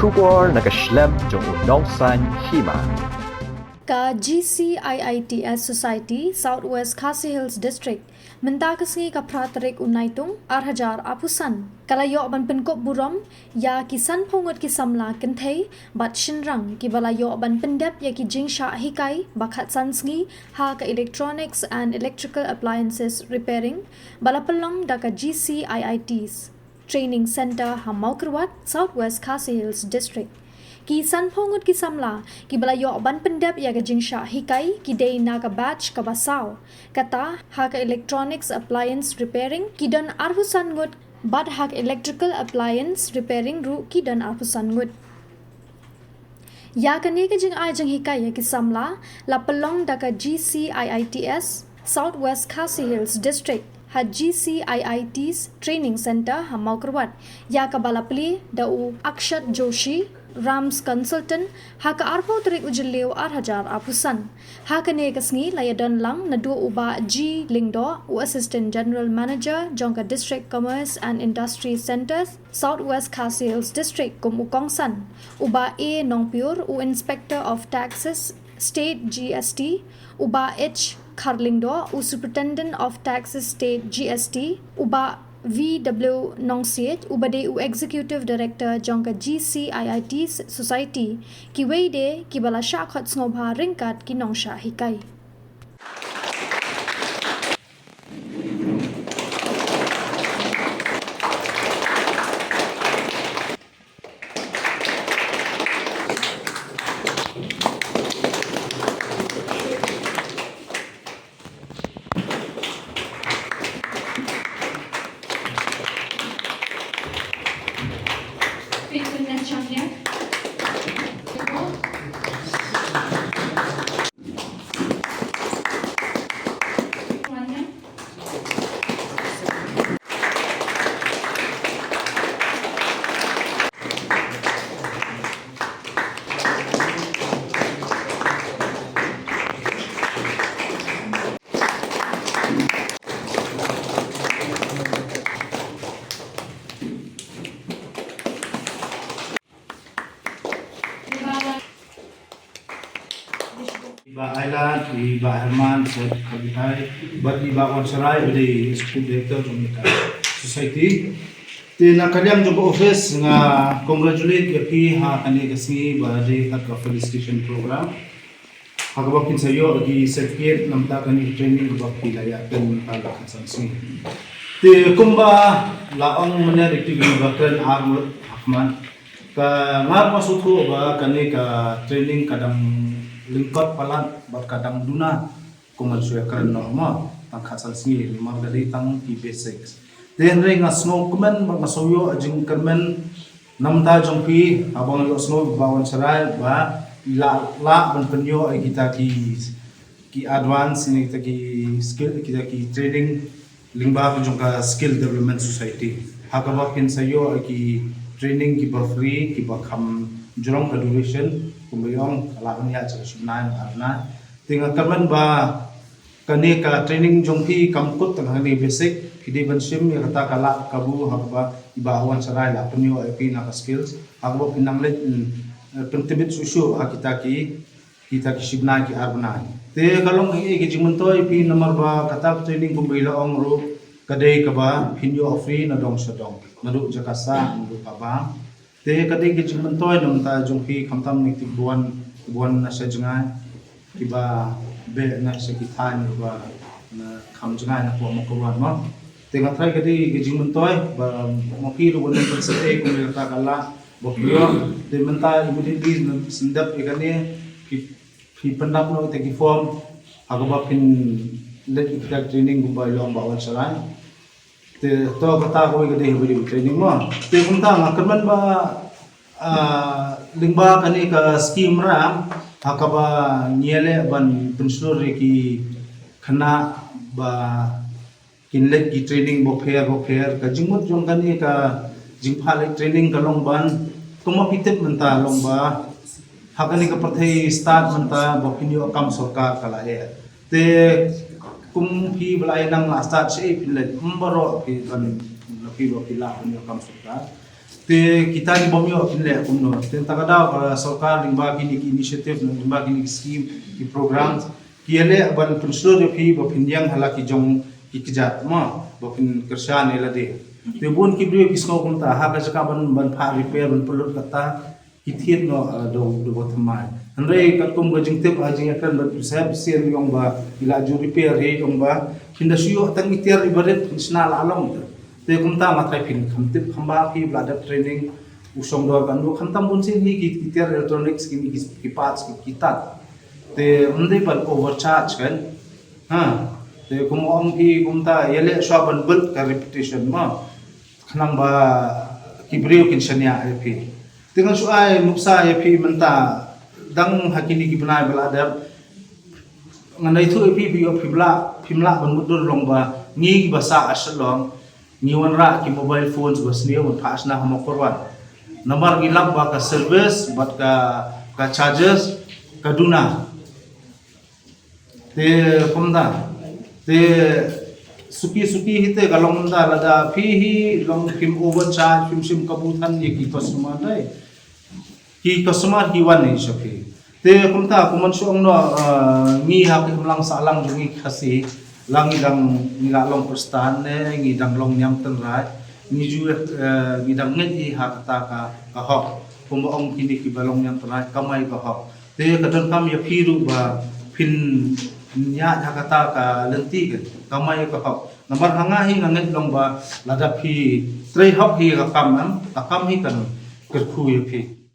Shubor nakaslem jong unongsan hima. Ka GCIITS Society Southwest Khasi Hills District mentakasngi ka pratarik unaitung arhajar apusan kalayo ban penkop buram ya kisan pungut kisamla kenthei bat shinrang ki balayo ban pendep ya ki jingsha hikai bakhat sansngi ha ka electronics and electrical appliances repairing balapalong da ka GCIITs Training Center Hamaukerwat Southwest Khasi Hills District ki san pongut ki samla ki balayo ban pendep ya ga jingsha hikai ki dei na ka batch ka basau kata ha ka electronics appliance repairing ki dan arhusan ngut bad ha ka electrical appliance repairing ru ki dan arhusan ngut ya ka ne ka jing ai jing hikai ya ki samla la pelong da ka GCIITS Southwest Khasi Hills District ha GCIIT's Training Center Hamaukerwat ya ka balapli da u Akshat Joshi Rams Consultant haka arpo terik ujileu arhajar apusan haka ne kasngi layadan lang na dua uba G Lingdo u Assistant General Manager jongka District Commerce and Industry Centers Southwest Khasi Hills District kum ukongsan uba A Nongpur u Inspector of Taxes State GST uba H Kharlingdo u Superintendent of Taxes State GST uba VW Nongsiet ubade u Executive Director jongka GCIIT Society ki weide ki bala shakhat ngobha ringkat ki nongsha hikai Iba Aylan, Iba Herman, sa Kabihai, Bat Iba Onsaray, Bidi School Director ng Society. Tinakaliang job office nga congratulate yapi ha kani kasi badi at felicitation program. Hagabapin sa iyo di certificate namta kani training ba pilayaten tala kasansi. Ti kumba laong mana activity bakran armor hakman ka ngar masuko ba kani ka training kadang lingkot palat bat kadang duna kuman suya karen no ma tang khasal singi limar dali tang P6 den ring asno kuman mag masuyo ajing kermen namta jongpi abang lo sno bawan sarai ba la ban penyo ay kita ki advance ni kita ki skill kita ki training lingba ko jongka skill development society hakaba kin sayo ki training ki ba free ki ba kham jurong ka duration kumbayong kalaban niya sa sunan arna tinga kaman ba kani ka training jongpi kamkut tang hani basic kidi ban sim ya kata kala kabu hakba ibawan sarai la punyo ay pina ka skills hakba pinanglet pentibit susu kita ki sibna ki arna te kalong i ki jimuntoy pi number ba kata training kumbayla ong ro kadai ka ba pinyo free na dong sa dong madu jakasa madu ka ba te kadai ki jimuntoy namta jongpi kamtam ni tibuan na sa jangan kiba be na sa kitan ba na kam jangan na po mo kawan mo te ngatray kadai ki jimuntoy ba mo kilo wala pa sa te kung ta kala bokyo te menta immediately na sindap ikani ki pandap no te ki form agaba pin let kita training gumba long bawal saran te to kata ko kadai beli training mo te kunta ngakerman ba lingba kani ka scheme ra hakaba niele ban pensionur ki khana ba kinlet ki training bo fair ka jingmut jong kani ka jingphale training ka long ban kuma pitep menta long ba hakani ka prathai start menta bo pinyo kam sarkar kala he te kum hi balai nang la start se pinlet mbaro ki kan lapi bo pila pinyo kam sarkar Te kita ni bomyo pinle kumno. Te takada sarkar limba kini initiative limba kini scheme ki program kiele ban penslo de phi bo pinjang halaki jong ikjat ma bo pin kersa ne lade. Te bon ki brio kisko kumta ha ka jaka ban pha repair ban pulut kata kithiet no do bothamai. Andre kat kum gajing tep ajing akan ban sab sen yong ba ila ju repair he yong ba kinda suyo tang itiar ibadet sna la long. Te kumta matrai pin khamtip khamba ki blada training usong do kan do khamtam bunsin hi ki tiar electronics ki parts ki kitat te unde ban overcharge kan ha te kumong ki kumta yele swaban bul ka repetition ma khnang ba ki brio kin shania ep tengan su ai nuksa ep menta dang hakini ki banai blada nganai thu ep bi op phimla ban mudur long ba ngi basa asalong ngiwan ra ki mobile phones bas niya mun paas na hamo korwan namar ngilap ba ka service bat ka charges kaduna te komda te suki hite galong da lada phi hi long kim overcharge kim sim kabutan ye ki customer dai ki customer hi wan ni shopi te komta kuman su ong no ngi ha ki lang salang jungi khasi langi dang nilalong perstan ne ngi dang long nyam tan rai ngi ju ngi dang ngi ha kata ka hok kumba ong kini ki balong nyam tan rai kamai ka hok te kadon kam ya phiru ba phin nya ha kata ka lenti ke kamai ka hok namar hanga hi nganget long ba lada phi trei hok hi ka kam hi kan kerkhu ya phi